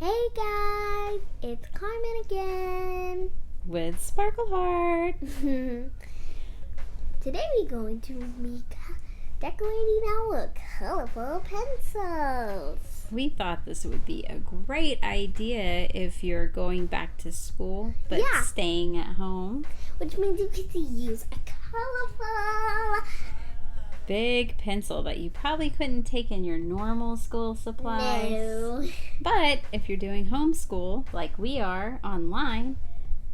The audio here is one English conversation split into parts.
Hey guys, it's Carmen again. With Sparkle Heart. Today we're going to be decorating our colorful pencils. We thought this would be a great idea if you're going back to school but staying at home. Which means you get to use a colorful big pencil that you probably couldn't take in your normal school supplies. No. But if you're doing homeschool like we are online,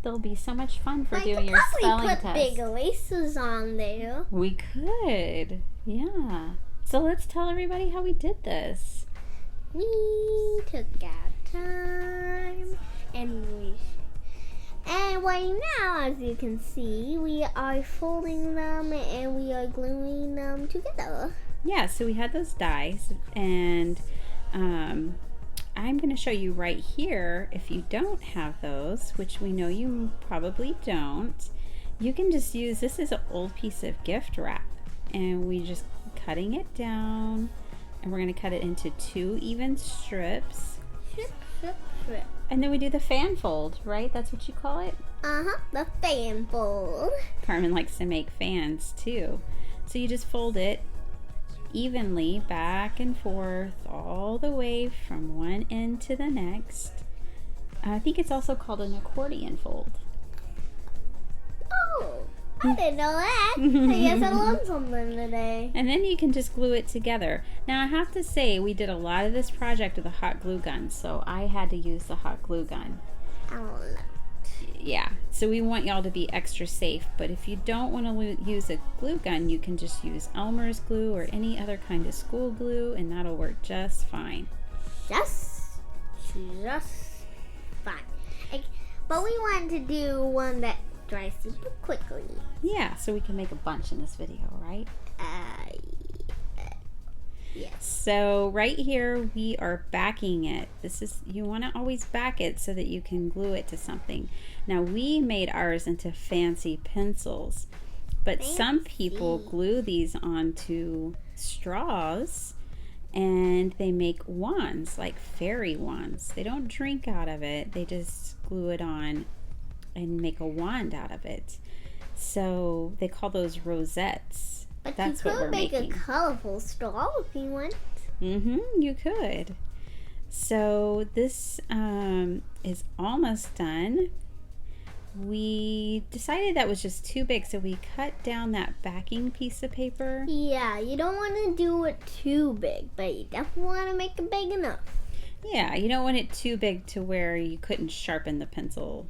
there'll be so much fun for doing your spelling test. We could put big erasers on there. We could, yeah. So let's tell everybody how we did this. We took our time and right now, as you can see, we are folding them and we are gluing them together. Yeah, so we had those dies, and I'm going to show you right here, if you don't have those, which we know you probably don't, you can just use, this is an old piece of gift wrap, and we just cutting it down, and we're going to cut it into 2 even strips. Strip. And then we do the fan fold, right? That's what you call it? The fan fold. Carmen likes to make fans too. So you just fold it evenly back and forth all the way from one end to the next. I think it's also called an accordion fold. Oh, I didn't know that. I guess I learned something today. And then you can just glue it together. Now I have to say, we did a lot of this project with a hot glue gun, so I had to use the hot glue gun. Oh, no. Yeah, so we want y'all to be extra safe, but if you don't want to use a glue gun, you can just use Elmer's glue or any other kind of school glue, and that'll work just fine. Just fine. But we wanted to do one that dries super quickly. Yeah, so we can make a bunch in this video, right? Yes. So right here we are backing it. You want to always back it so that you can glue it to something. Now we made ours into fancy pencils, but some people glue these onto straws and they make wands, like fairy wands. They don't drink out of it, they just glue it on and make a wand out of it. So they call those rosettes. But that's you what we're could make making. a colorful straw if you want. You could. So this is almost done. We decided that was just too big, so we cut down that backing piece of paper. Yeah, you don't want to do it too big, but you definitely want to make it big enough. Yeah, you don't want it too big to where you couldn't sharpen the pencil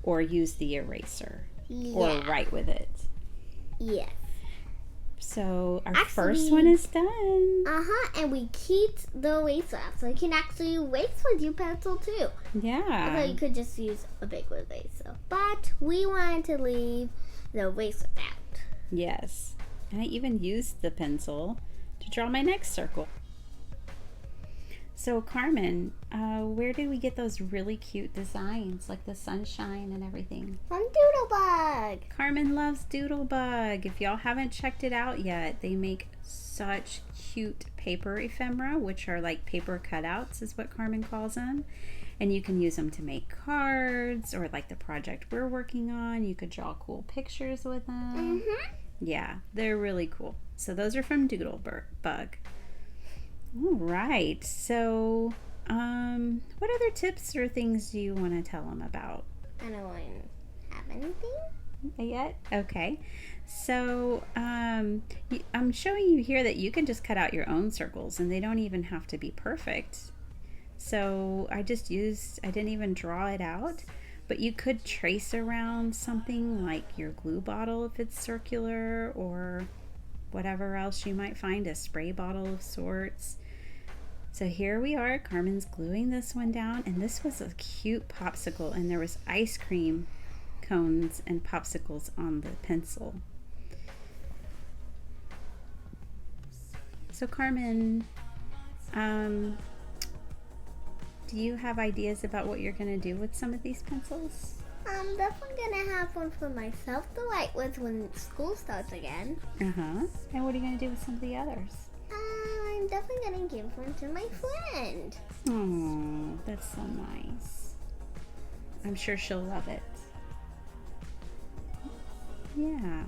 or use the eraser or write with it. Yes. So our first one is done. And we keep the eraser out, so you can actually erase with your pencil too. Yeah. So you could just use a big eraser, but we wanted to leave the eraser out. Yes, and I even used the pencil to draw my next circle. So Carmen, where did we get those really cute designs, like the sunshine and everything? From Doodlebug. Carmen loves Doodlebug. If y'all haven't checked it out yet, they make such cute paper ephemera, which are like paper cutouts is what Carmen calls them. And you can use them to make cards, or like the project we're working on, you could draw cool pictures with them. Yeah, they're really cool. So those are from Doodlebug. All right, so what other tips or things do you want to tell them about? I don't want to have anything yet. Okay, so I'm showing you here that you can just cut out your own circles, and they don't even have to be perfect. So I didn't even draw it out, but you could trace around something like your glue bottle if it's circular, or whatever else you might find, a spray bottle of sorts. So here we are, Carmen's gluing this one down, and this was a cute popsicle, and there was ice cream cones and popsicles on the pencil. So Carmen, do you have ideas about what you're going to do with some of these pencils? I'm definitely gonna have one for myself to write with when school starts again. And what are you gonna do with some of the others? I'm definitely gonna give one to my friend. Oh, That's so nice. I'm sure she'll love it. Yeah.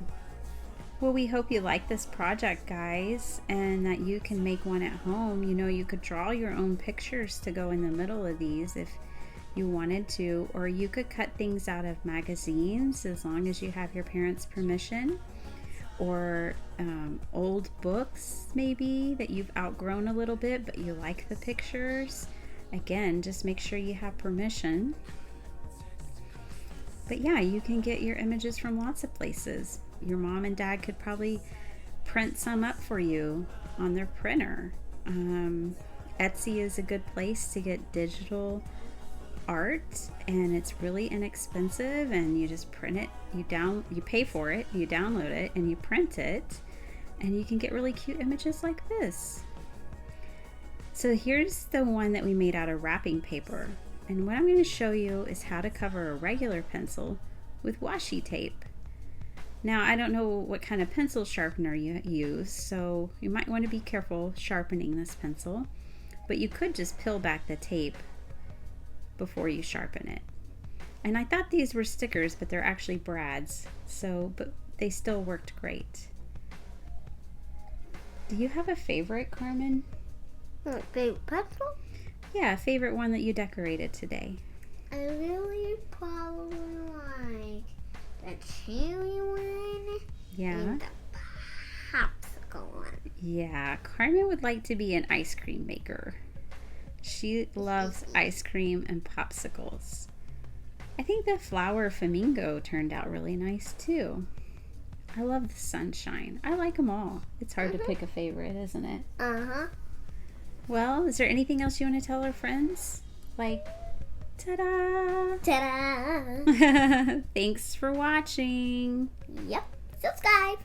Well, we hope you like this project, guys, and that you can make one at home. You know, you could draw your own pictures to go in the middle of these if you wanted to, or you could cut things out of magazines as long as you have your parents' permission, or old books maybe that you've outgrown a little bit but you like the pictures. Again, just make sure you have permission. But yeah, you can get your images from lots of places. Your mom and dad could probably print some up for you on their printer. Etsy is a good place to get digital art, and it's really inexpensive, and you just print it, you pay for it, you download it, and you print it, and you can get really cute images like this. So here's the one that we made out of wrapping paper, and what I'm going to show you is how to cover a regular pencil with washi tape. Now, I don't know what kind of pencil sharpener you use, so you might want to be careful sharpening this pencil, but you could just peel back the tape before you sharpen it. And I thought these were stickers, but they're actually brads, but they still worked great. Do you have a favorite, Carmen? Favorite pencil? Yeah, a favorite one that you decorated today. I really probably like the cherry one. Yeah. And the popsicle one. Yeah, Carmen would like to be an ice cream maker. She loves ice cream and popsicles. I think the flower flamingo turned out really nice too. I love the sunshine. I like them all. It's hard to pick a favorite, isn't it? Uh-huh. Well, is there anything else you want to tell our friends? Like, ta-da! Ta-da! Thanks for watching. Yep. Subscribe.